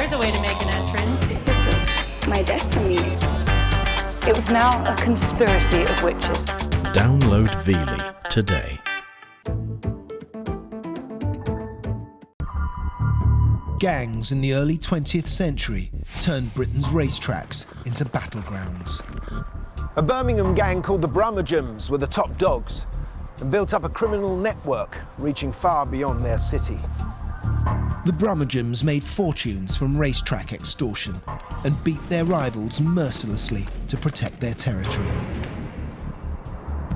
there's a way to make an entrance. This is my destiny. It was now a conspiracy of witches. Download Veely today. Gangs in the early 20th century turned Britain's racetracks into battlegrounds. A Birmingham gang called the Brahmagems were the top dogs and built up a criminal network reaching far beyond their city. The Brummagems made fortunes from racetrack extortion and beat their rivals mercilessly to protect their territory.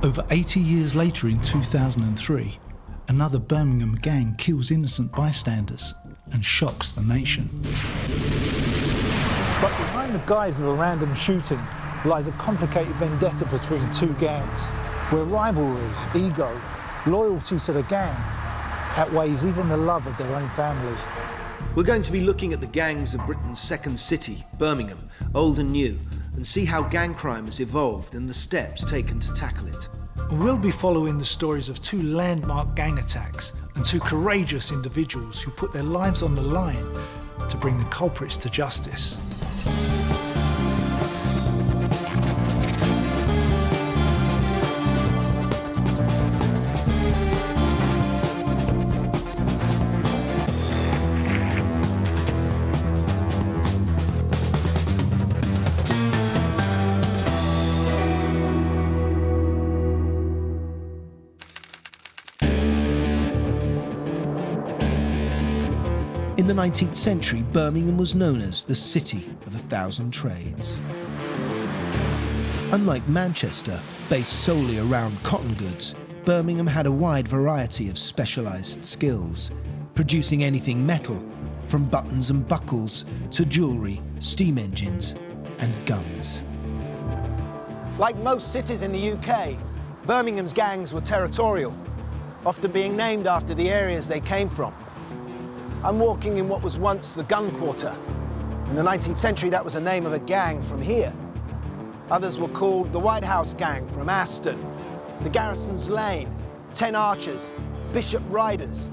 Over 80 years later in 2003, another Birmingham gang kills innocent bystanders and shocks the nation. But behind the guise of a random shooting lies a complicated vendetta between two gangs, where rivalry, ego, loyalty to the gang outweighs even the love of their own family. We're going to be looking at the gangs of Britain's second city, Birmingham, old and new, and see how gang crime has evolved and the steps taken to tackle it. We'll be following the stories of two landmark gang attacks and two courageous individuals who put their lives on the line to bring the culprits to justice. In the 19th century, Birmingham was known as the City of a Thousand Trades. Unlike Manchester, based solely around cotton goods, Birmingham had a wide variety of specialised skills, producing anything metal, from buttons and buckles to jewellery, steam engines and guns. Like most cities in the UK, Birmingham's gangs were territorial, often being named after the areas they came from. I'm walking in what was once the Gun Quarter. In the 19th century, that was the name of a gang from here. Others were called the White House Gang from Aston, the Garrison's Lane, 10 Archers, Bishop Riders,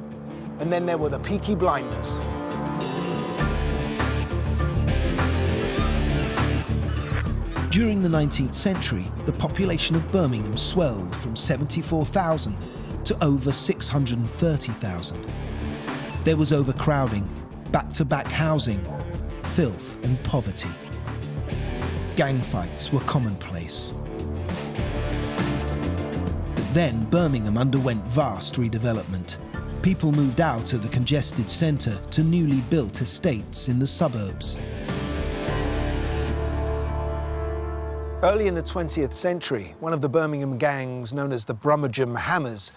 and then there were the Peaky Blinders. During the 19th century, the population of Birmingham swelled from 74,000 to over 630,000. There was overcrowding, back-to-back housing, filth and poverty. Gang fights were commonplace. But then Birmingham underwent vast redevelopment. People moved out of the congested centre to newly built estates in the suburbs. Early in the 20th century, one of the Birmingham gangs, known as the Brummageam Hammers,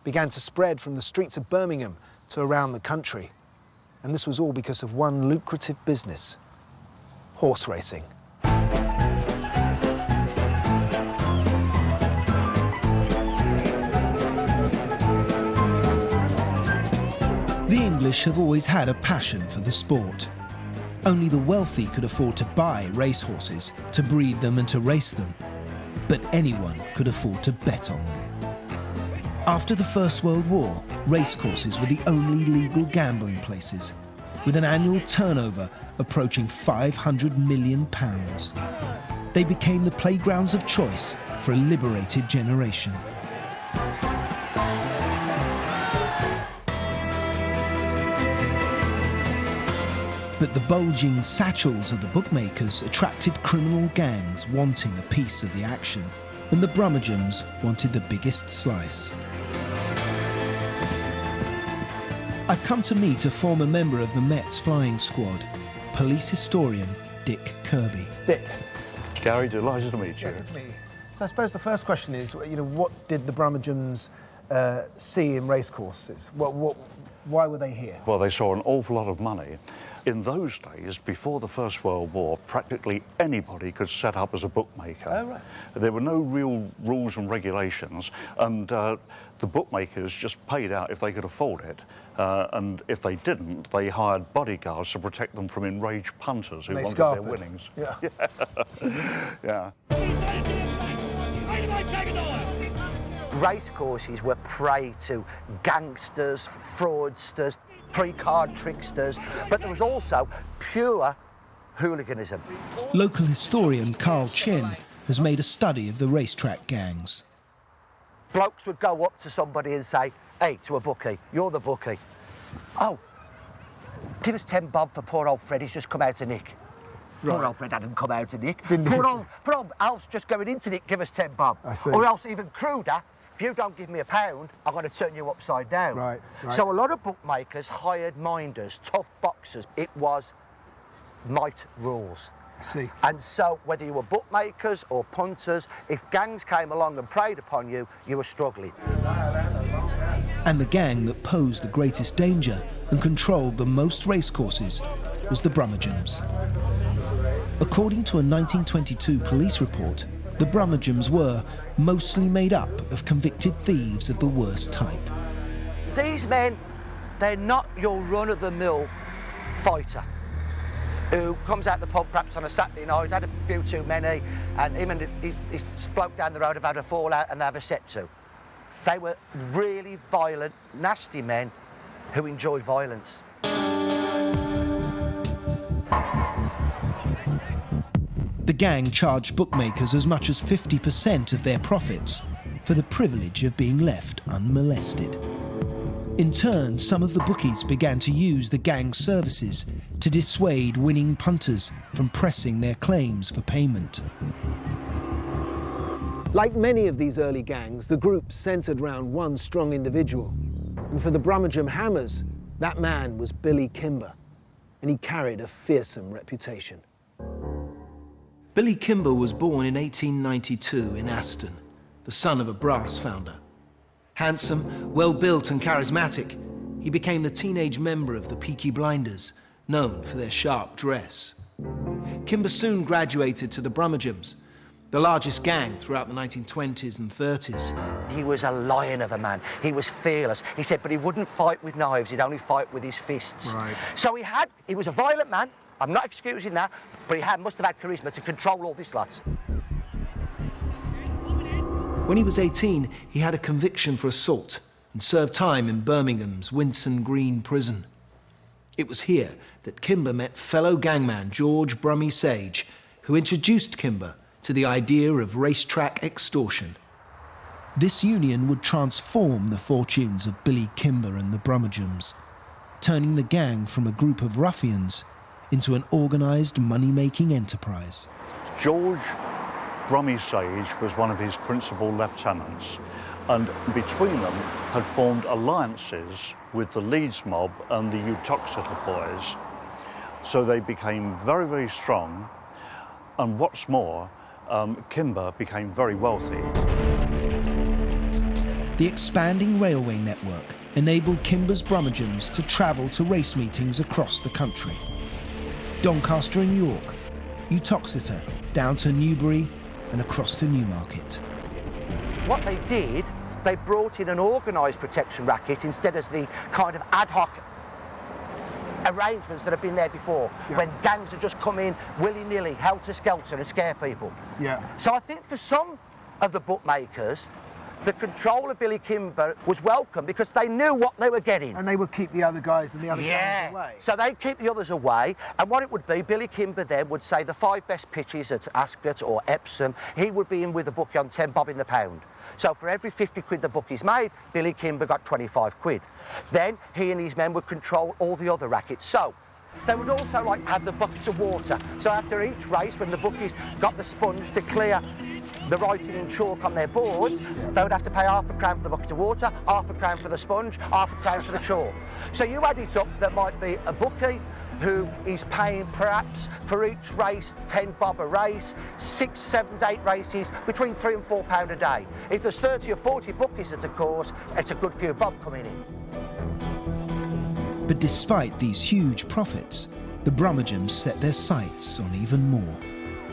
began to spread from the streets of Birmingham to around the country. And this was all because of one lucrative business: horse racing. The English have always had a passion for the sport. Only the wealthy could afford to buy racehorses, to breed them and to race them. But anyone could afford to bet on them. After the First World War, racecourses were the only legal gambling places, with an annual turnover approaching £500 million. They became the playgrounds of choice for a liberated generation. But the bulging satchels of the bookmakers attracted criminal gangs wanting a piece of the action, and the Brahmagems wanted the biggest slice. I've come to meet a former member of the Met's flying squad, police historian Dick Kirby. Dick. Gary, delighted to meet you. Yeah, good to meet you. So I suppose the first question is, what did the Brahmagems see in racecourses? Why were they here? Well, they saw an awful lot of money. In those days, before the First World War, practically anybody could set up as a bookmaker. Oh, right. There were no real rules and regulations, and the bookmakers just paid out if they could afford it. And if they didn't, they hired bodyguards to protect them from enraged punters who wanted their winnings. Yeah. Yeah. Racecourses were prey to gangsters, fraudsters, pre-card tricksters, but there was also pure hooliganism. Local historian Carl Chin has made a study of the racetrack gangs. Blokes would go up to somebody and say, hey, to a bookie, you're the bookie. Oh, give us 10 bob for poor old Fred, he's just come out to nick. Right. Poor old Fred hadn't come out to nick. Poor old Alf's just going into nick, give us 10 bob. Or else even cruder, if you don't give me £1, I'm going to turn you upside down. Right. So a lot of bookmakers hired minders, tough boxers. It was might rules. I see. And so whether you were bookmakers or punters, if gangs came along and preyed upon you, you were struggling. And the gang that posed the greatest danger and controlled the most racecourses was the Brummagems. According to a 1922 police report, the Brahmagems were mostly made up of convicted thieves of the worst type. These men, they're not your run-of-the-mill fighter who comes out the pub perhaps on a Saturday night, had a few too many, and him and his bloke down the road have had a fallout and they have a set to. They were really violent, nasty men who enjoyed violence. The gang charged bookmakers as much as 50% of their profits for the privilege of being left unmolested. In turn, some of the bookies began to use the gang's services to dissuade winning punters from pressing their claims for payment. Like many of these early gangs, the group centred around one strong individual. And for the Brahmajam Hammers, that man was Billy Kimber, and he carried a fearsome reputation. Billy Kimber was born in 1892 in Aston, the son of a brass founder. Handsome, well-built and charismatic, he became the teenage member of the Peaky blinders, known for their sharp dress. Kimber soon graduated to the Brummagems, the largest gang throughout the 1920s and 30s. He was a lion of a man. He was fearless. He said, but he wouldn't fight with knives, he'd only fight with his fists. Right. So he was a violent man. I'm not excusing that, but he must have had charisma to control all this lot. When he was 18, he had a conviction for assault and served time in Birmingham's Winson Green prison. It was here that Kimber met fellow gangman George Brummy Sage, who introduced Kimber to the idea of racetrack extortion. This union would transform the fortunes of Billy Kimber and the Brummagems, turning the gang from a group of ruffians into an organised money-making enterprise. George Brummy Sage was one of his principal lieutenants, and between them had formed alliances with the Leeds mob and the Uttoxeter boys. So they became very, very strong, and what's more, Kimber became very wealthy. The expanding railway network enabled Kimber's Brummagems to travel to race meetings across the country. Doncaster and York, Uttoxeter, down to Newbury and across to Newmarket. What they did, they brought in an organised protection racket instead of the kind of ad hoc arrangements that have been there before, when gangs had just come in willy-nilly, helter-skelter and scare people. So I think for some of the bookmakers, the control of Billy Kimber was welcome because they knew what they were getting. And they would keep the other guys and the other guys away. So they'd keep the others away, and what it would be, Billy Kimber then would say the 5 best pitches at Ascot or Epsom, he would be in with the bookie on 10 bob in the pound. So for every 50 quid the bookies made, Billy Kimber got 25 quid. Then he and his men would control all the other rackets. So they would also have the buckets of water. So after each race, when the bookies got the sponge to clear the writing in chalk on their boards, they would have to pay £0.5 for the bucket of water, £0.5 for the sponge, £0.5 for the chalk. So you add it up, there might be a bookie who is paying perhaps for each race 10 bob a race, 6, 7, 8 races, between £3 and £4 a day. If there's 30 or 40 bookies at a course, it's a good few bob coming in. But despite these huge profits, the Brummagems set their sights on even more.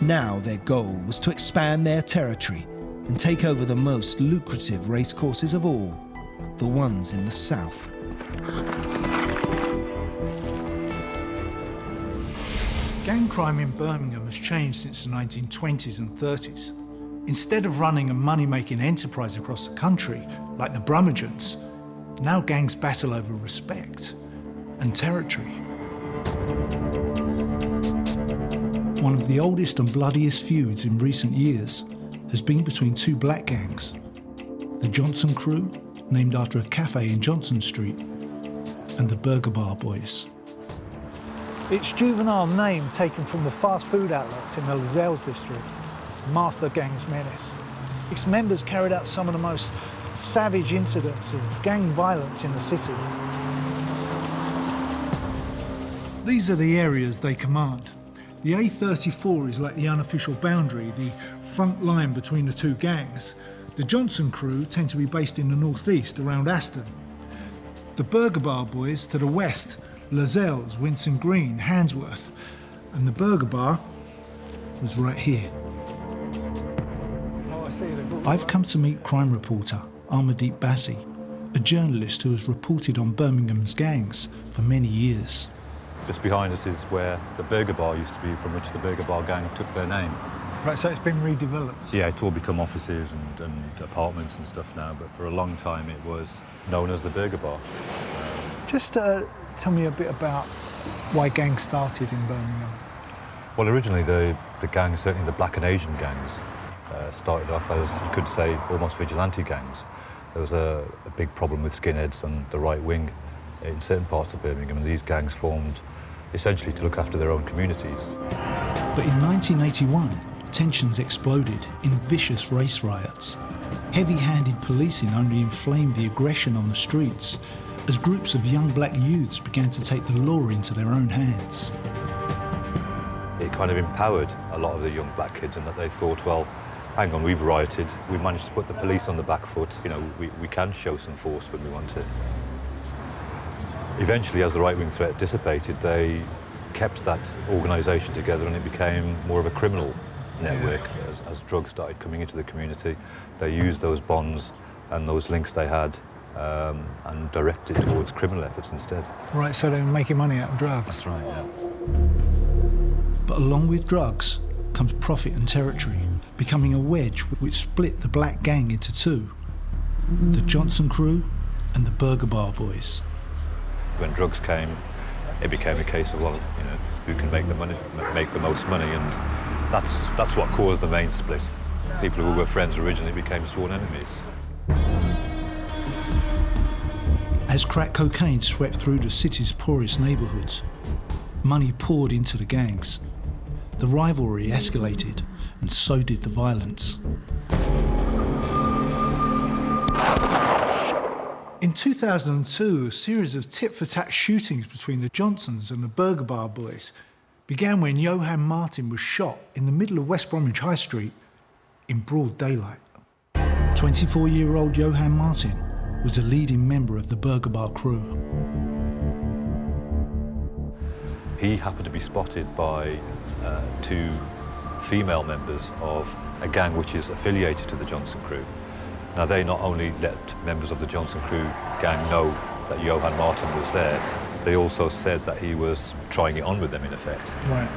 Now their goal was to expand their territory and take over the most lucrative racecourses of all, the ones in the south. Gang crime in Birmingham has changed since the 1920s and 30s. Instead of running a money-making enterprise across the country, like the Brahmagems, now gangs battle over respect. and territory. One of the oldest and bloodiest feuds in recent years has been between two black gangs. The Johnson Crew, named after a cafe in Johnson Street, and the Burger Bar Boys. Its juvenile name taken from the fast food outlets in the Lascelles district, Master Gang's Menace. Its members carried out some of the most savage incidents of gang violence in the city. These are the areas they command. The A34 is like the unofficial boundary, the front line between the two gangs. The Johnson Crew tend to be based in the northeast, around Aston. The Burger Bar Boys to the west, Lascelles, Winson Green, Handsworth. And the Burger Bar was right here. I've come to meet crime reporter Amardeep Bassi, a journalist who has reported on Birmingham's gangs for many years. Just behind us is where the Burger Bar used to be, from which the Burger Bar gang took their name. Right, so it's been redeveloped? Yeah, it's all become offices and apartments and stuff now, but for a long time it was known as the Burger Bar. Just tell me a bit about why gangs started in Birmingham. Well, originally the gangs, certainly the black and Asian gangs, started off as, you could say, almost vigilante gangs. There was a big problem with skinheads and the right wing in certain parts of Birmingham, and these gangs formed essentially to look after their own communities. But in 1981, tensions exploded in vicious race riots. Heavy-handed policing only inflamed the aggression on the streets as groups of young black youths began to take the law into their own hands. It kind of empowered a lot of the young black kids, in that they thought, well, hang on, we've rioted, we managed to put the police on the back foot, you know, we can show some force when we want to. Eventually, as the right-wing threat dissipated, they kept that organisation together, and it became more of a criminal network. As drugs started coming into the community, they used those bonds and those links they had and directed towards criminal efforts instead. Right, so they were making money out of drugs. That's right, yeah. But along with drugs comes profit and territory, becoming a wedge which split the black gang into two: the Johnson Crew and the Burger Bar Boys. When drugs came, it became a case of, well, you know, who can make the most money, and that's what caused the main split. People who were friends originally became sworn enemies. As crack cocaine swept through the city's poorest neighbourhoods, money poured into the gangs. The rivalry escalated, and so did the violence. In 2002, a series of tit-for-tat shootings between the Johnsons and the Burger Bar Boys began when Johann Martin was shot in the middle of West Bromwich High Street in broad daylight. 24-year-old Johann Martin was a leading member of the Burger Bar crew. He happened to be spotted by two female members of a gang which is affiliated to the Johnson Crew. Now, they not only let members of the Johnson Crew gang know that Johann Martin was there, they also said that he was trying it on with them, in effect. Right.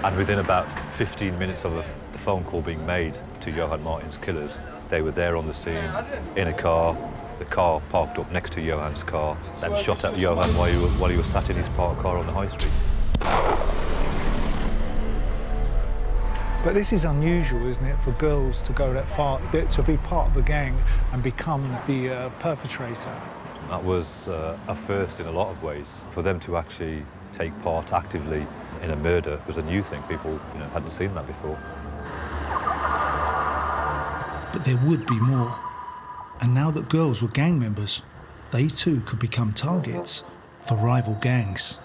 And within about 15 minutes of the phone call being made to Johann Martin's killers, they were there on the scene, in a car, the car parked up next to Johann's car, and shot at Johann while he was sat in his parked car on the high street. But this is unusual, isn't it, for girls to go that far, to be part of a gang and become the perpetrator? That was a first in a lot of ways. For them to actually take part actively in a murder was a new thing. People, hadn't seen that before. But there would be more. And now that girls were gang members, they too could become targets for rival gangs.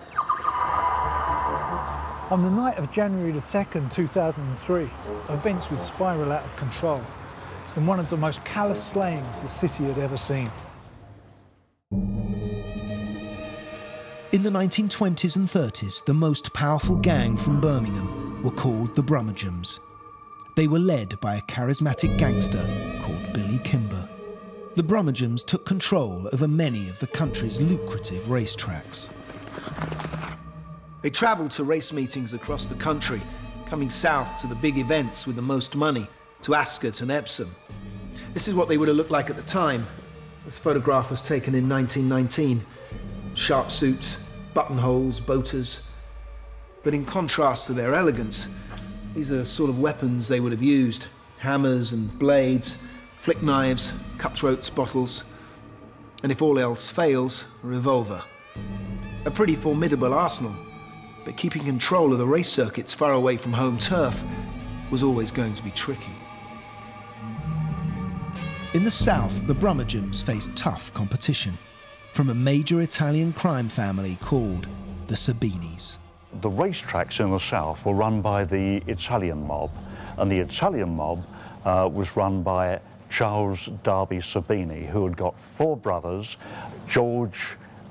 On the night of January the 2nd, 2003, events would spiral out of control in one of the most callous slayings the city had ever seen. In the 1920s and 30s, the most powerful gang from Birmingham were called the Brummagems. They were led by a charismatic gangster called Billy Kimber. The Brummagems took control over many of the country's lucrative racetracks. They travelled to race meetings across the country, coming south to the big events with the most money, to Ascot and Epsom. This is what they would have looked like at the time. This photograph was taken in 1919. sharp suits, buttonholes, boaters. But in contrast to their elegance, these are the sort of weapons they would have used. Hammers and blades, flick knives, cutthroats, bottles, and if all else fails, a revolver. A pretty formidable arsenal, but keeping control of the race circuits far away from home turf was always going to be tricky. In the south, the Brummagems faced tough competition from a major Italian crime family called the Sabinis. The racetracks in the south were run by the Italian mob, and the Italian mob was run by Charles Darby Sabini, who had got 4 brothers, George,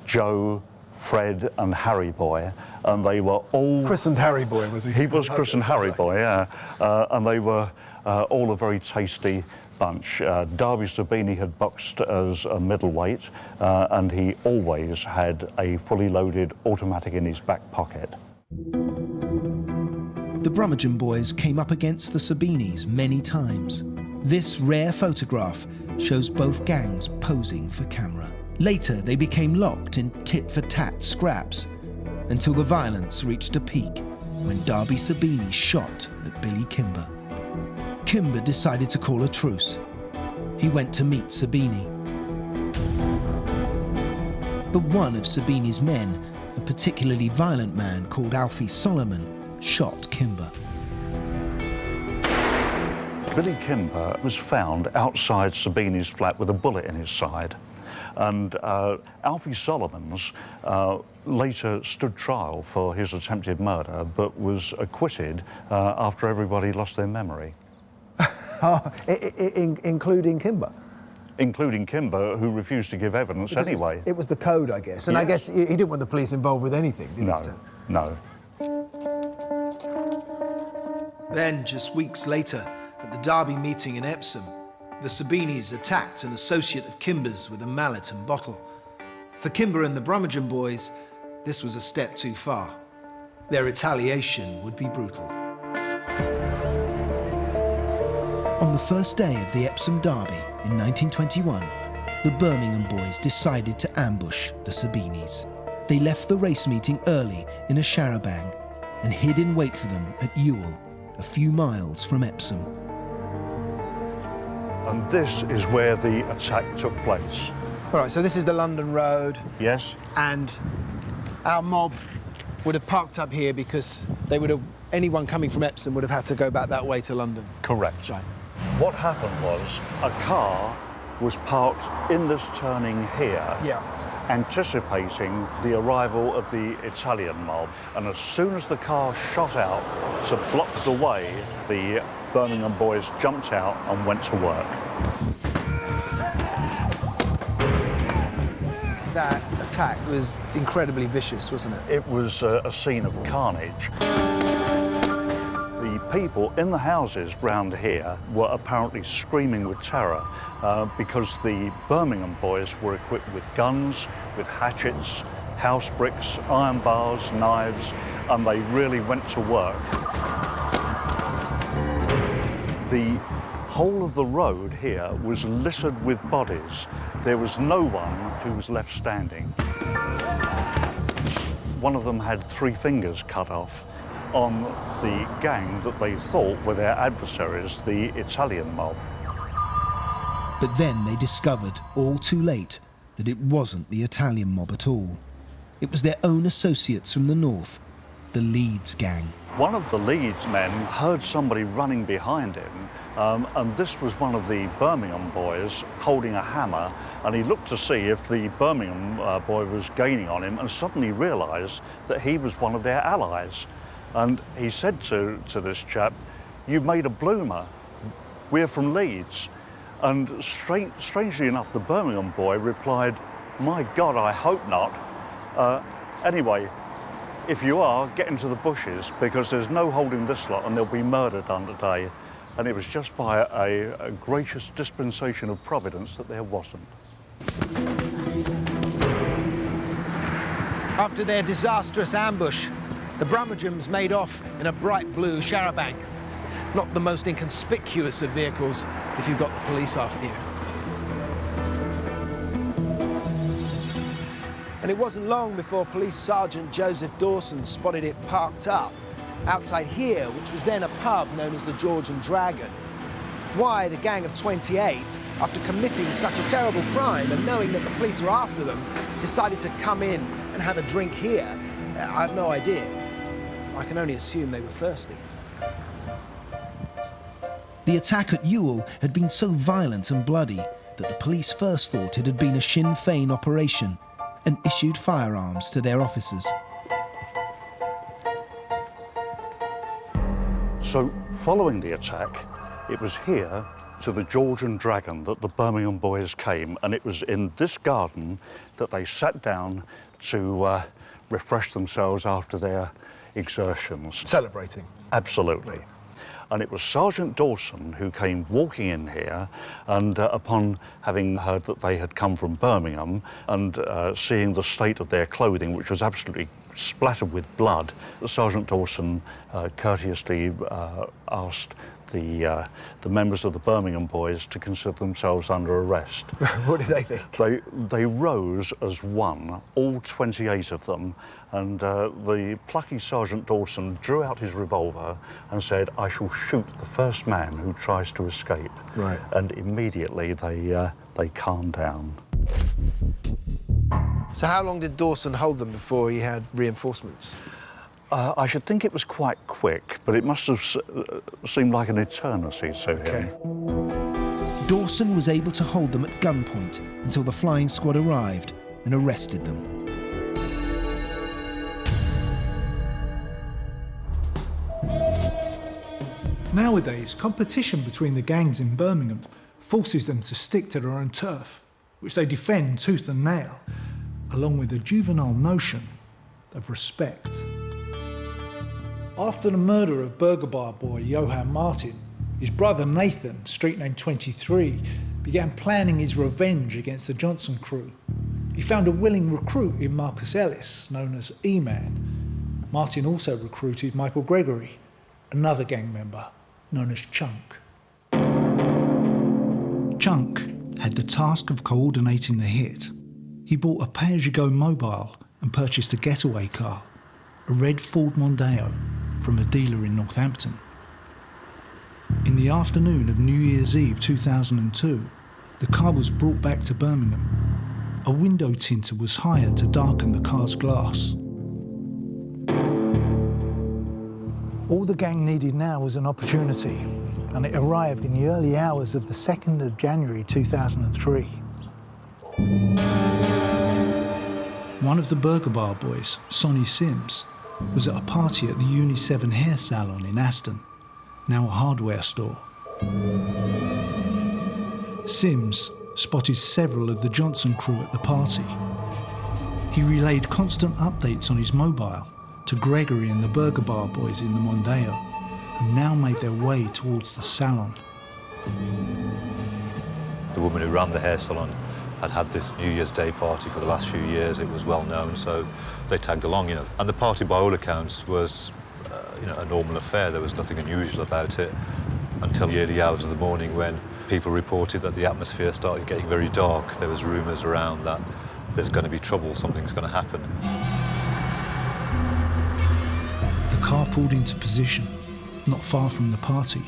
Joe, Fred and Harry Boy, and they were all... Christened Harry Boy, was he? He was christened Harry Boy, yeah. And they were all a very tasty bunch. Darby Sabini had boxed as a middleweight, and he always had a fully loaded automatic in his back pocket. The Brummagems boys came up against the Sabinis many times. This rare photograph shows both gangs posing for camera. Later, they became locked in tit-for-tat scraps until the violence reached a peak when Darby Sabini shot at Billy Kimber. Kimber decided to call a truce. He went to meet Sabini. But one of Sabini's men, a particularly violent man called Alfie Solomon, shot Kimber. Billy Kimber was found outside Sabini's flat with a bullet in his side. And Alfie Solomons later stood trial for his attempted murder, but was acquitted after everybody lost their memory. Including Kimber? Including Kimber, who refused to give evidence Because anyway. It was the code, I guess. And yes. I guess he didn't want the police involved with anything, did he? No. Then, just weeks later, at the Derby meeting in Epsom, the Sabinis attacked an associate of Kimber's with a mallet and bottle. For Kimber and the Brummagems boys, this was a step too far. Their retaliation would be brutal. On the first day of the Epsom Derby in 1921, the Birmingham boys decided to ambush the Sabinis. They left the race meeting early in a charabanc and hid in wait for them at Ewell, a few miles from Epsom. And this is where the attack took place. All right, so this is the London Road. Yes. And our mob would have parked up here because they would have, anyone coming from Epsom would have had to go back that way to London. Correct. Right. What happened was a car was parked in this turning here, anticipating the arrival of the Italian mob. And as soon as the car shot out to block the way, the Birmingham boys jumped out and went to work. That attack was incredibly vicious, wasn't it? It was a scene of carnage. The people in the houses round here were apparently screaming with terror because the Birmingham boys were equipped with guns, with hatchets, house bricks, iron bars, knives, and they really went to work. The whole of the road here was littered with bodies. There was no one who was left standing. One of them had 3 fingers cut off on the gang that they thought were their adversaries, the Italian mob. But then they discovered, all too late, that it wasn't the Italian mob at all. It was their own associates from the north, the Leeds gang. One of the Leeds men heard somebody running behind him, and this was one of the Birmingham boys holding a hammer, and he looked to see if the Birmingham boy was gaining on him, and suddenly realised that he was one of their allies. And he said to this chap, "You've made a bloomer. We're from Leeds." And strangely enough, the Birmingham boy replied, "My God, I hope not. Anyway, if you are, get into the bushes, because there's no holding this lot and they'll be murdered on today." And it was just by a gracious dispensation of Providence that there wasn't. After their disastrous ambush, the Brahmagems made off in a bright blue charabanc. Not the most inconspicuous of vehicles if you've got the police after you. And it wasn't long before Police Sergeant Joseph Dawson spotted it parked up outside here, which was then a pub known as the George and Dragon. Why the gang of 28, after committing such a terrible crime and knowing that the police were after them, decided to come in and have a drink here, I have no idea. I can only assume they were thirsty. The attack at Ewell had been so violent and bloody that the police first thought it had been a Sinn Féin operation and issued firearms to their officers. So, following the attack, it was here to the George and Dragon that the Birmingham boys came, and it was in this garden that they sat down to refresh themselves after their exertions. Celebrating. Absolutely. And it was Sergeant Dawson who came walking in here, and upon having heard that they had come from Birmingham and seeing the state of their clothing, which was absolutely splattered with blood, Sergeant Dawson courteously asked the members of the Birmingham boys to consider themselves under arrest. What did they think? They rose as one, all 28 of them, and the plucky Sergeant Dawson drew out his revolver and said, "I shall shoot the first man who tries to escape." Right. And immediately they calmed down. So how long did Dawson hold them before he had reinforcements? I should think it was quite quick, but it must have seemed like an eternity to him. Dawson was able to hold them at gunpoint until the flying squad arrived and arrested them. Nowadays, competition between the gangs in Birmingham forces them to stick to their own turf, which they defend tooth and nail, along with the juvenile notion of respect. After the murder of burger bar boy Johann Martin, his brother Nathan, street name 23, began planning his revenge against the Johnson crew. He found a willing recruit in Marcus Ellis, known as E-Man. Martin also recruited Michael Gregory, another gang member, known as Chunk. Chunk had the task of coordinating the hit. He bought a pay-as-you-go mobile and purchased a getaway car, a red Ford Mondeo, from a dealer in Northampton. In the afternoon of New Year's Eve 2002, the car was brought back to Birmingham. A window tinter was hired to darken the car's glass. All the gang needed now was an opportunity, and it arrived in the early hours of the 2nd of January 2003. One of the burger bar boys, Sonny Sims, was at a party at the Uni 7 hair salon in Aston, now a hardware store. Sims spotted several of the Johnson crew at the party. He relayed constant updates on his mobile to Gregory and the burger bar boys in the Mondeo, who now made their way towards the salon. The woman who ran the hair salon had this New Year's Day party for the last few years. It was well known, so they tagged along, And the party, by all accounts, was, a normal affair. There was nothing unusual about it until the early hours of the morning when people reported that the atmosphere started getting very dark. There was rumours around that there's going to be trouble, something's going to happen. The car pulled into position, not far from the party.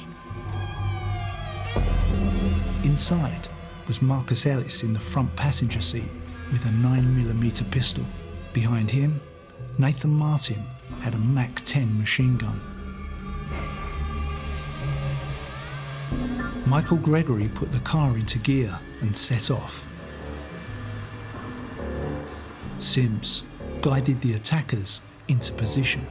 Inside was Marcus Ellis in the front passenger seat with a 9mm pistol. Behind him, Nathan Martin had a Mac 10 machine gun. Michael Gregory put the car into gear and set off. Sims guided the attackers into position.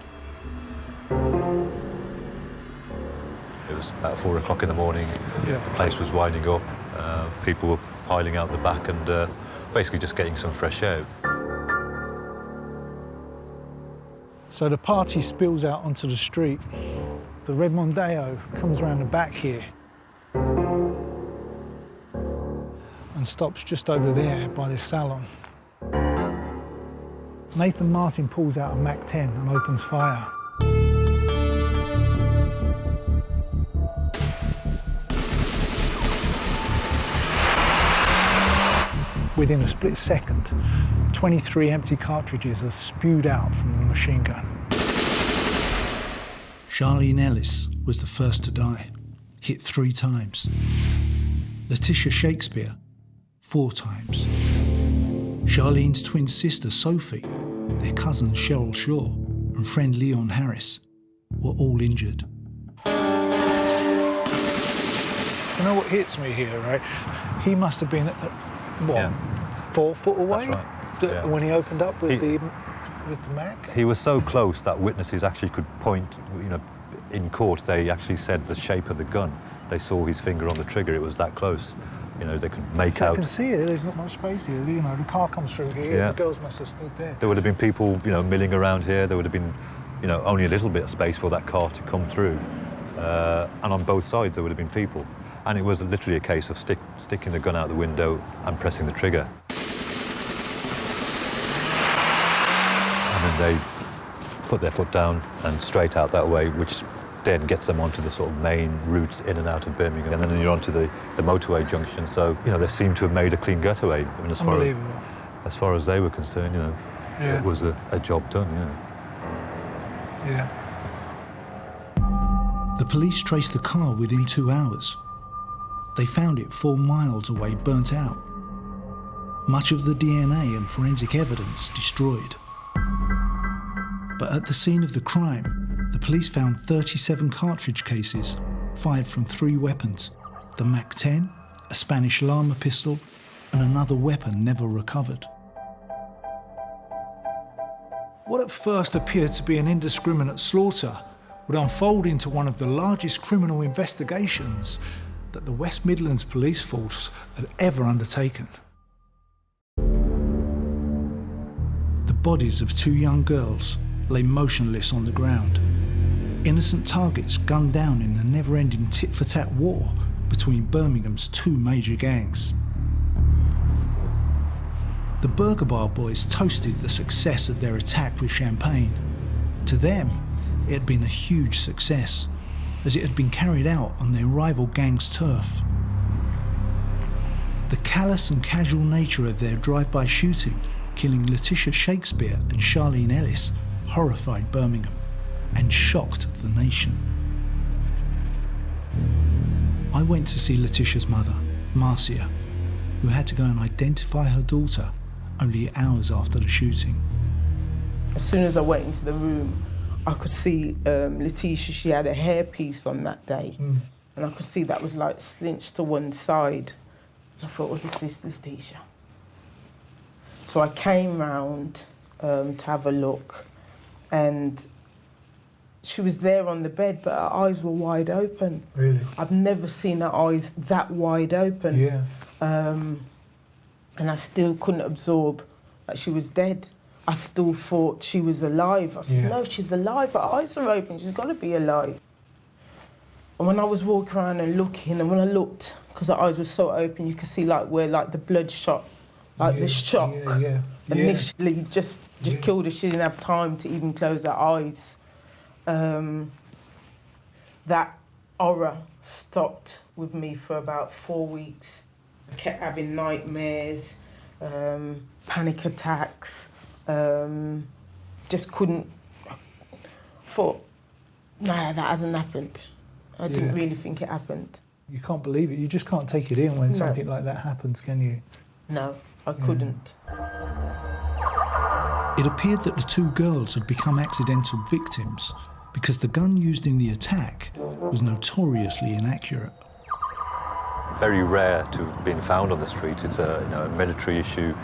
It was about 4 o'clock in the morning. The place was winding up. People were piling out the back and basically just getting some fresh air. So the party spills out onto the street. The red Mondeo comes around the back here and stops just over there by the salon. Nathan Martin pulls out a Mac 10 and opens fire. within a split second, 23 empty cartridges are spewed out from the machine gun. Charlene Ellis was the first to die, hit 3 times. Letitia Shakespeare, 4 times. Charlene's twin sister Sophie, their cousin Cheryl Shaw, and friend Leon Harris were all injured. You know what hits me here, right? He must have been, what, 4 foot away? That's right. Yeah. When he opened up with the Mac? He was so close that witnesses actually could point, you know, in court they actually said the shape of the gun. They saw his finger on the trigger, it was that close. You know, they could make out... I can see it, there's not much space here, you know, the car comes through here, Yeah. the girls must have stood there. There would have been people, you know, milling around here, there would have been, you know, only a little bit of space for that car to come through. And on both sides there would have been people. And it was literally a case of sticking the gun out the window and pressing the trigger. And then they put their foot down and straight out that way, which then gets them onto the sort of main routes in and out of Birmingham. And then you're onto the motorway junction. So, you know, they seem to have made a clean getaway. I mean, as far as they were concerned, you know, Yeah. it was a job done, Yeah. The police traced the car within 2 hours. They found it 4 miles away, burnt out. Much of the DNA and forensic evidence destroyed. But at the scene of the crime, the police found 37 cartridge cases, fired from 3 weapons: the Mac-10, a Spanish Llama pistol, and another weapon never recovered. What at first appeared to be an indiscriminate slaughter would unfold into one of the largest criminal investigations that the West Midlands Police Force had ever undertaken. The bodies of 2 young girls lay motionless on the ground. Innocent targets gunned down in a never-ending tit-for-tat war between Birmingham's 2 major gangs. The Burger Bar boys toasted the success of their attack with champagne. To them, it had been a huge success, as it had been carried out on their rival gang's turf. The callous and casual nature of their drive-by shooting, killing Letitia Shakespeare and Charlene Ellis, horrified Birmingham and shocked the nation. I went to see Letitia's mother, Marcia, who had to go and identify her daughter only hours after the shooting. As soon as I went into the room, I could see Letitia, she had a hairpiece on that day. And I could see that was like slinched to one side. I thought, well, this is Letitia. So I came round to have a look, and she was there on the bed, but her eyes were wide open. Really? I've never seen her eyes that wide open. Yeah. And I still couldn't absorb that she was dead. I still thought she was alive. I said, no, she's alive. Her eyes are open. She's got to be alive. And when I was walking around and looking, and when I looked, because her eyes were so open, you could see like where like the blood shot, like the shock initially just killed her. She didn't have time to even close her eyes. That horror stopped with me for about 4 weeks. I kept having nightmares, panic attacks, just couldn't. Thought, nah, that hasn't happened. I didn't really think it happened. You can't believe it. You just can't take it in when something like that happens, can you? No, I couldn't. It appeared that the 2 girls had become accidental victims because the gun used in the attack was notoriously inaccurate. Very rare to have been found on the street. It's a military issue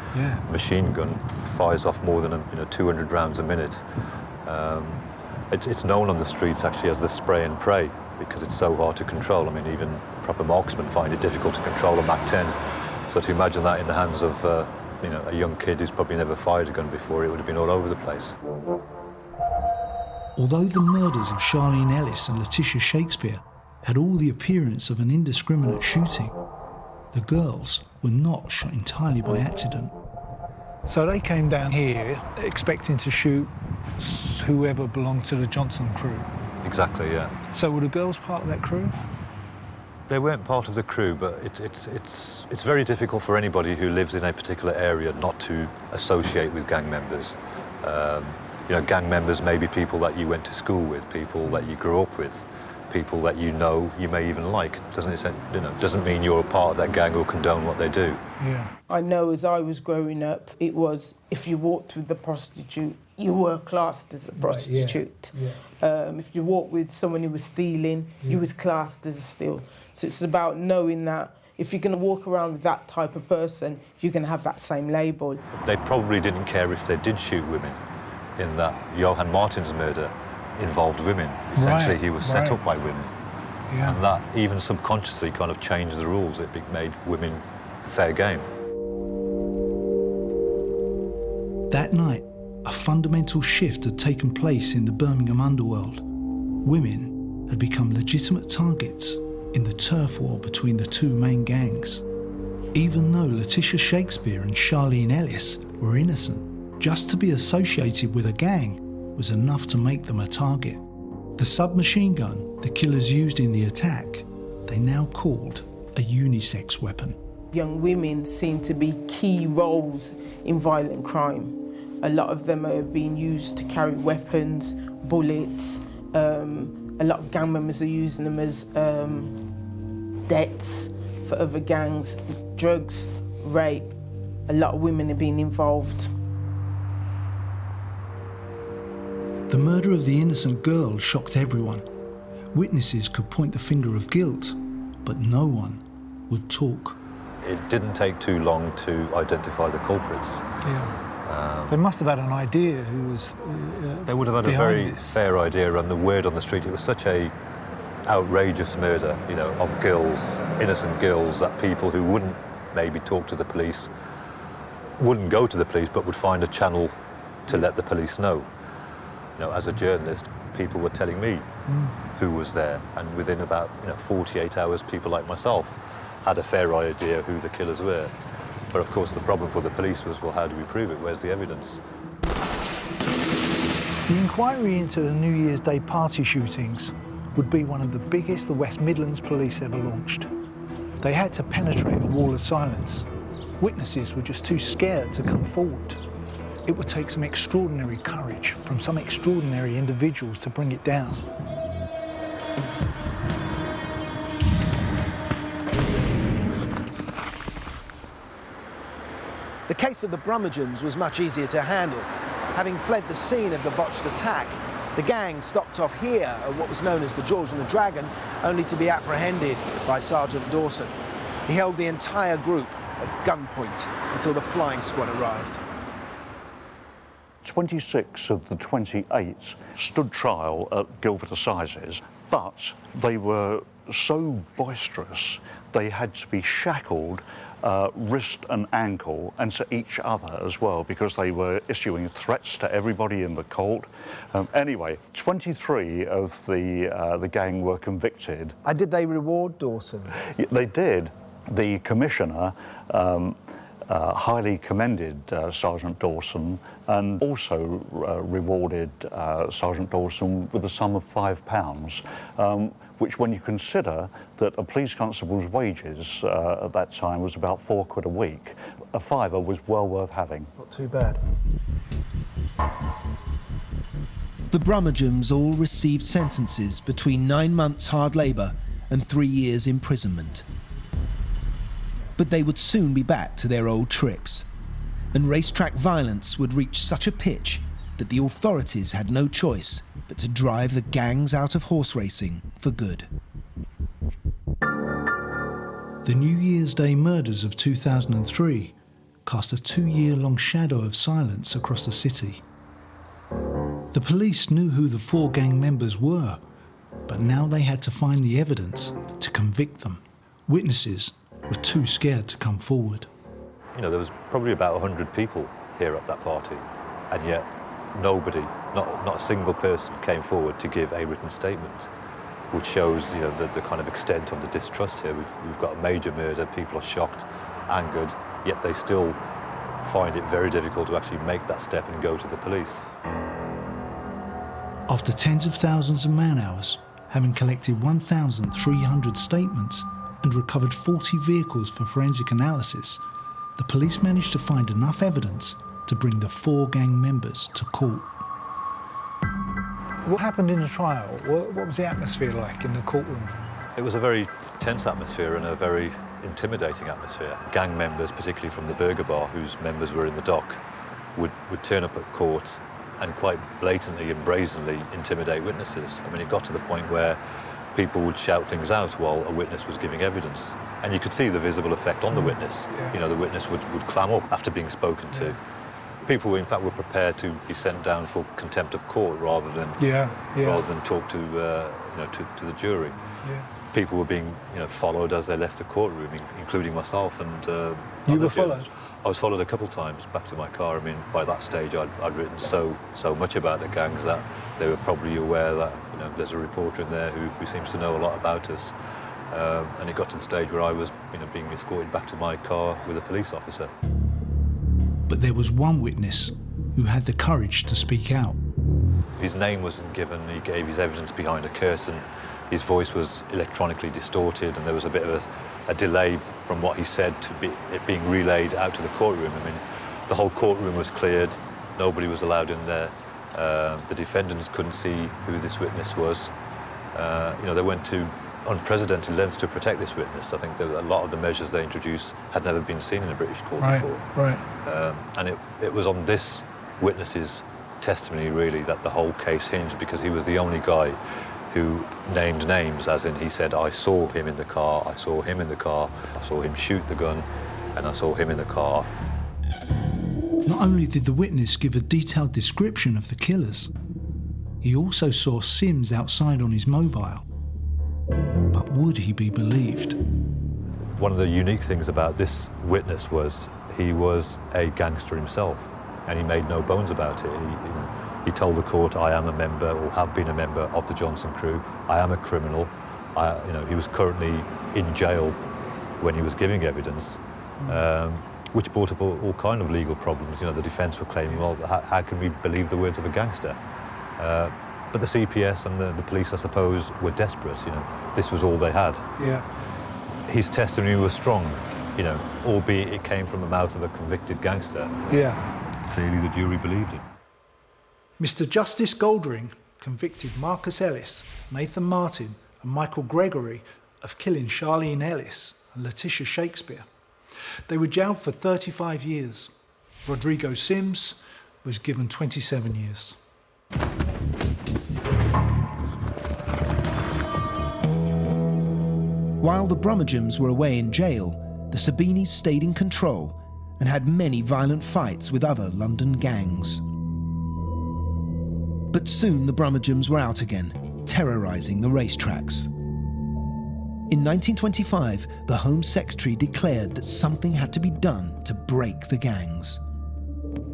machine gun, fires off more than 200 rounds a minute. It's known on the streets actually as the spray and pray because it's so hard to control. I mean, even proper marksmen find it difficult to control a Mac-10. So to imagine that in the hands of a young kid who's probably never fired a gun before, it would have been all over the place. Although the murders of Charlene Ellis and Letitia Shakespeare had all the appearance of an indiscriminate shooting, the girls were not shot entirely by accident. So they came down here expecting to shoot whoever belonged to the Johnson crew. Exactly, yeah. So were the girls part of that crew? They weren't part of the crew, but it's very difficult for anybody who lives in a particular area not to associate with gang members. You know, gang members may be people that you went to school with, people that you grew up with, people that you know you may even like. Doesn't mean you're a part of that gang or condone what they do. Yeah. I know as I was growing up, it was if you walked with a prostitute, you were classed as a prostitute. Right, yeah. If you walked with someone who was stealing, you was classed as a steal. So it's about knowing that if you're going to walk around with that type of person, you're going to have that same label. They probably didn't care if they did shoot women, in that Johann Martin's murder involved women. Essentially, he was set up by women. Yeah. And that even subconsciously kind of changed the rules. It made women fair game. That night, a fundamental shift had taken place in the Birmingham underworld. Women had become legitimate targets in the turf war between the two main gangs. Even though Letitia Shakespeare and Charlene Ellis were innocent, just to be associated with a gang was enough to make them a target. The submachine gun the killers used in the attack, they now called a unisex weapon. Young women seem to be key roles in violent crime. A lot of them are being used to carry weapons, bullets. A lot of gang members are using them as debts for other gangs, drugs, rape. A lot of women are being involved. The murder of the innocent girl shocked everyone. Witnesses could point the finger of guilt, but no one would talk. It didn't take too long to identify the culprits. Yeah. They must have had an idea who was They would have had a very fair idea, and the word on the street, it was such a outrageous murder, you know, of girls, innocent girls, that people who wouldn't maybe talk to the police, wouldn't go to the police, but would find a channel to let the police know. You know, as a journalist, people were telling me who was there, and within about 48 hours, people like myself had a fair idea who the killers were. But of course, the problem for the police was, well, how do we prove it? Where's the evidence? The inquiry into the New Year's Day party shootings would be one of the biggest the West Midlands police ever launched. They had to penetrate a wall of silence. Witnesses were just too scared to come forward. It would take some extraordinary courage from some extraordinary individuals to bring it down. The case of the Brummagems was much easier to handle. Having fled the scene of the botched attack, the gang stopped off here at what was known as the George and the Dragon, only to be apprehended by Sergeant Dawson. He held the entire group at gunpoint until the flying squad arrived. 26 of the 28 stood trial at Guildford Assizes, but they were so boisterous they had to be shackled wrist and ankle, and to each other as well, because they were issuing threats to everybody in the court. Anyway, 23 of the gang were convicted. And did they reward Dawson? They did. The commissioner highly commended Sergeant Dawson, and also rewarded Sergeant Dawson with a sum of £5, which, when you consider that a police constable's wages at that time was about £4 a week, a fiver was well worth having. Not too bad. The Brahmagems all received sentences between 9 months hard labour and 3 years imprisonment. But they would soon be back to their old tricks, and racetrack violence would reach such a pitch that the authorities had no choice but to drive the gangs out of horse racing for good. The New Year's Day murders of 2003 cast a 2-year-long shadow of silence across the city. The police knew who the 4 gang members were, but now they had to find the evidence to convict them. Witnesses were too scared to come forward. You know, there was probably about 100 people here at that party, and yet nobody, not a single person, came forward to give a written statement, which shows, you know, the kind of extent of the distrust here. We've got a major murder, people are shocked, angered, yet they still find it very difficult to actually make that step and go to the police. After tens of thousands of man-hours, having collected 1,300 statements, and recovered 40 vehicles for forensic analysis, the police managed to find enough evidence to bring the 4 gang members to court. What happened in the trial? What was the atmosphere like in the courtroom? It was a very tense atmosphere and a very intimidating atmosphere. Gang members, particularly from the Burger Bar, whose members were in the dock, would turn up at court and quite blatantly and brazenly intimidate witnesses. I mean, it got to the point where people would shout things out while a witness was giving evidence. And you could see the visible effect on the witness. Yeah. You know, the witness would clam up after being spoken to. People, in fact, were prepared to be sent down for contempt of court rather than talk to to the jury. Yeah. People were being followed as they left the courtroom, including myself. And you were followed? I was followed a couple of times back to my car. I mean, by that stage, I'd written so much about the gangs that they were probably aware that there's a reporter in there who seems to know a lot about us. And it got to the stage where I was being escorted back to my car with a police officer. But there was one witness who had the courage to speak out. His name wasn't given, he gave his evidence behind a curtain. His voice was electronically distorted, and there was a bit of a delay from what he said to it being relayed out to the courtroom. I mean, the whole courtroom was cleared, nobody was allowed in there. The defendants couldn't see who this witness was. They went to unprecedented lengths to protect this witness. I think that a lot of the measures they introduced had never been seen in a British court before. Right. And it was on this witness's testimony, really, that the whole case hinged, because he was the only guy who named names, as in he said, I saw him in the car, I saw him in the car, I saw him shoot the gun, and I saw him in the car. Not only did the witness give a detailed description of the killers, he also saw Sims outside on his mobile. But would he be believed? One of the unique things about this witness was he was a gangster himself, and he made no bones about it. He told the court, I am a member, or have been a member, of the Johnson crew. I am a criminal. He was currently in jail when he was giving evidence, which brought up all kind of legal problems. The defence were claiming, well, how can we believe the words of a gangster? But the CPS and the police, I suppose, were desperate. This was all they had. Yeah. His testimony was strong, albeit it came from the mouth of a convicted gangster. Yeah. Clearly the jury believed it. Mr. Justice Goldring convicted Marcus Ellis, Nathan Martin and Michael Gregory of killing Charlene Ellis and Letitia Shakespeare. They were jailed for 35 years. Rodrigo Sims was given 27 years. While the Brummagems were away in jail, the Sabinis stayed in control and had many violent fights with other London gangs. But soon the Brahmagems were out again, terrorising the racetracks. In 1925, the Home Secretary declared that something had to be done to break the gangs.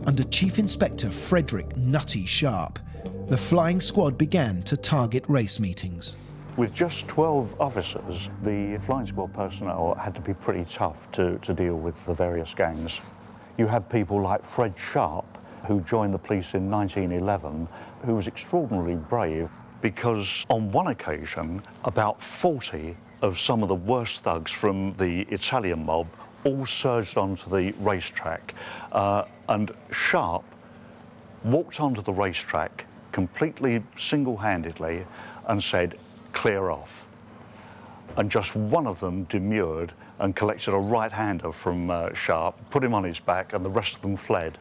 Under Chief Inspector Frederick Nutty Sharp, the flying squad began to target race meetings. With just 12 officers, the flying squad personnel had to be pretty tough to deal with the various gangs. You had people like Fred Sharp, who joined the police in 1911, who was extraordinarily brave because on one occasion, about 40 of some of the worst thugs from the Italian mob all surged onto the racetrack. And Sharp walked onto the racetrack completely single-handedly and said, clear off. And just one of them demurred and collected a right-hander from Sharp, put him on his back, and the rest of them fled.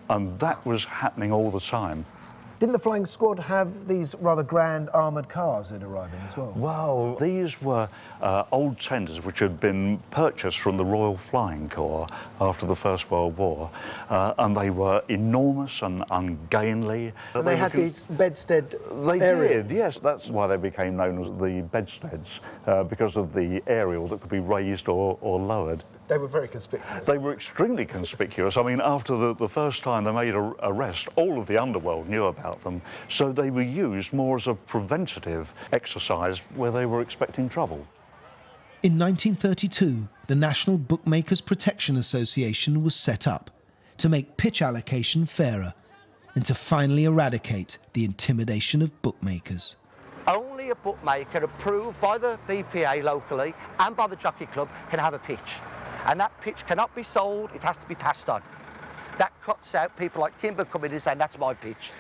And that was happening all the time. Didn't the flying squad have these rather grand armoured cars that arrived in as well? Well, these were old tenders which had been purchased from the Royal Flying Corps after the First World War, and they were enormous and ungainly. And they had these bedstead They aerials. did, yes. That's why they became known as the bedsteads, because of the aerial that could be raised or lowered. They were very conspicuous. They were extremely conspicuous. I mean, after the first time they made an arrest, all of the underworld knew about them. So they were used more as a preventative exercise where they were expecting trouble. In 1932, the National Bookmakers Protection Association was set up to make pitch allocation fairer and to finally eradicate the intimidation of bookmakers. Only a bookmaker approved by the BPA locally and by the Jockey Club can have a pitch. And that pitch cannot be sold, it has to be passed on. That cuts out people like Kimber coming in and saying, that's my pitch.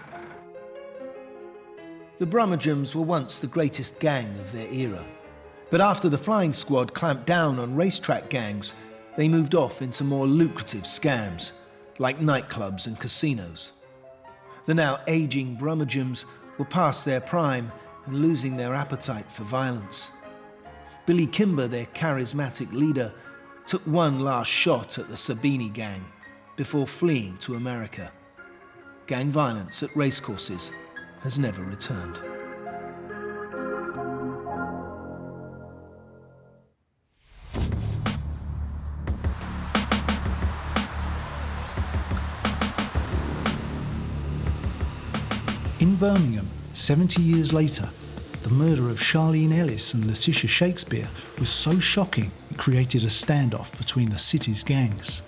The Brummagems were once the greatest gang of their era. But after the Flying Squad clamped down on racetrack gangs, they moved off into more lucrative scams, like nightclubs and casinos. The now ageing Brahmagems were past their prime and losing their appetite for violence. Billy Kimber, their charismatic leader, took one last shot at the Sabini gang before fleeing to America. Gang violence at racecourses has never returned. In Birmingham, 70 years later, the murder of Charlene Ellis and Letitia Shakespeare was so shocking it created a standoff between the city's gangs.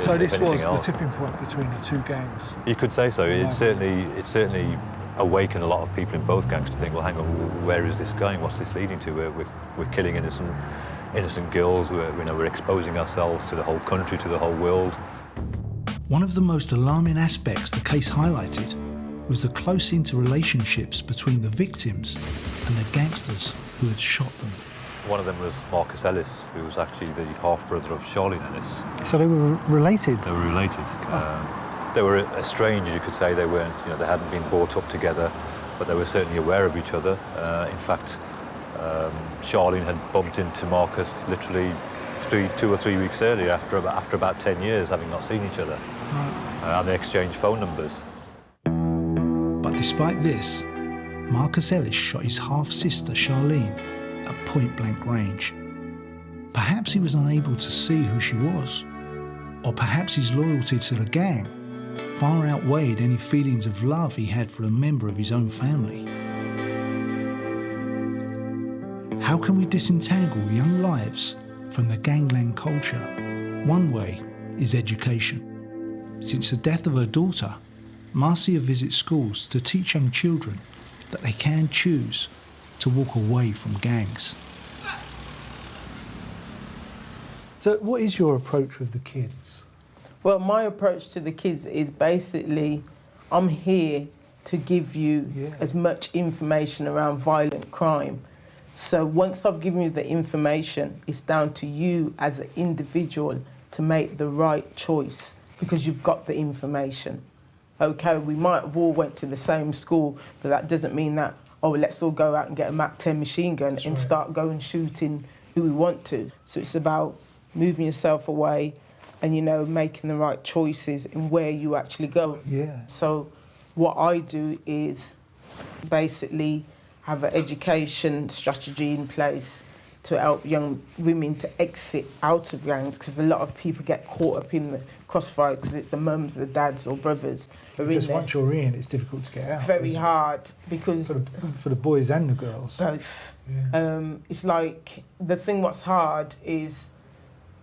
So this was the tipping point between the two gangs? You could say so. It certainly awakened a lot of people in both gangs to think, well, hang on, where is this going? What's this leading to? We're killing innocent girls. We're exposing ourselves to the whole country, to the whole world. One of the most alarming aspects the case highlighted was the close interrelationships between the victims and the gangsters who had shot them. One of them was Marcus Ellis, who was actually the half-brother of Charlene Ellis. So they were related? They were related. They were estranged, you could say. They weren't, they hadn't been brought up together, but they were certainly aware of each other. In fact, Charlene had bumped into Marcus literally 2 or 3 weeks earlier, after about 10 years having not seen each other. Right. And they exchanged phone numbers. But despite this, Marcus Ellis shot his half-sister Charlene at point-blank range. Perhaps he was unable to see who she was, or perhaps his loyalty to the gang far outweighed any feelings of love he had for a member of his own family. How can we disentangle young lives from the gangland culture? One way is education. Since the death of her daughter, Marcia visits schools to teach young children that they can choose to walk away from gangs. So what is your approach with the kids? Well, my approach to the kids is basically, I'm here to give you as much information around violent crime. So once I've given you the information, it's down to you as an individual to make the right choice because you've got the information. Okay, we might have all went to the same school, but that doesn't mean that, oh, let's all go out and get a Mac-10 machine gun and start going shooting who we want to. So it's about moving yourself away and, making the right choices in where you actually go. Yeah. So what I do is basically have an education strategy in place to help young women to exit out of gangs, because a lot of people get caught up in the crossfire because it's the mums, the dads or brothers who are in there. Once you're in, it's difficult to get out. Very hard, because... For the boys and the girls. Both. Yeah. It's like, the thing what's hard is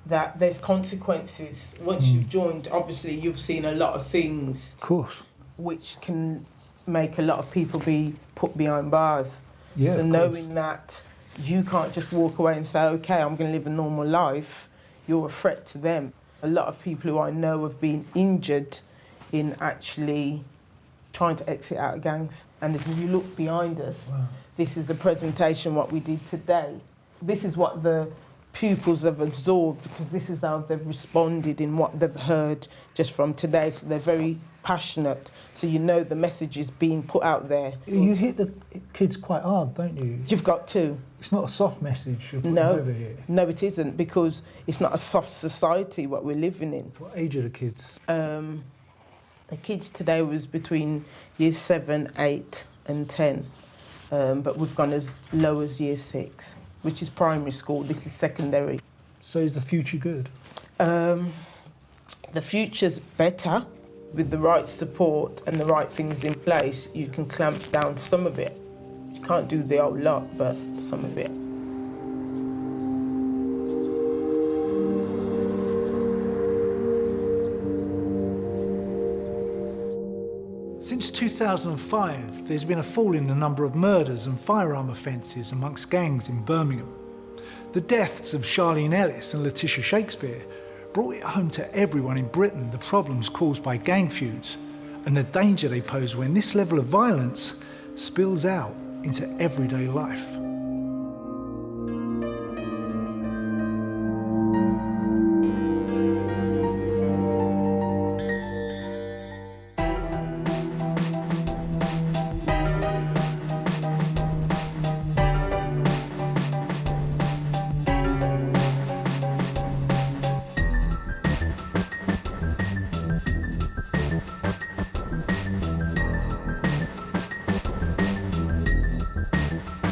that there's consequences. Once you've joined, obviously you've seen a lot of things. Of course. Which can make a lot of people be put behind bars. Yeah, so knowing that you can't just walk away and say, okay, I'm going to live a normal life, you're a threat to them. A lot of people who I know have been injured in actually trying to exit out of gangs. And if you look behind us, this is a presentation what we did today. This is what the pupils have absorbed, because this is how they've responded in what they've heard just from today. So they're very passionate, so the message is being put out there. You hit the kids quite hard, don't you? You've got to. It's not a soft message you're putting No, over here. No, it isn't, because it's not a soft society what we're living in. What age are the kids? The kids today was between years 7, 8 and 10, but we've gone as low as year 6, which is primary school. This is secondary. So is the future good? The future's better. With the right support and the right things in place, you can clamp down some of it. You can't do the whole lot, but some of it. Since Since 2005, there's been a fall in the number of murders and firearm offences amongst gangs in Birmingham. The deaths of Charlene Ellis and Letitia Shakespeare brought it home to everyone in Britain the problems caused by gang feuds and the danger they pose when this level of violence spills out into everyday life.